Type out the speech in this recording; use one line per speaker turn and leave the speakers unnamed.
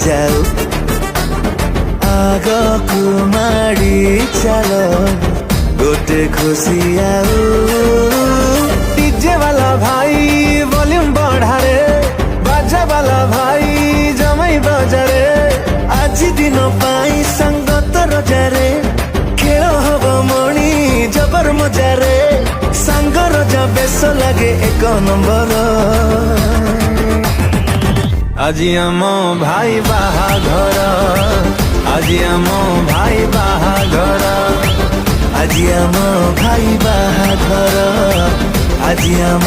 जाऊ आग कुमारी चलो गोटे खुशी आऊ डीजे वाला भाई वॉल्यूम बढ़ा रे बाजा वाला भाई जमाई बजारे आज दिन पाई संगत रजारे खेल हब मणि जबर मजारे सांग रजा बेस लगे एक नंबर आज आम भाई बाहाघर आज आम भाई बाहाघर आज आम भाई बाहाघर आज आम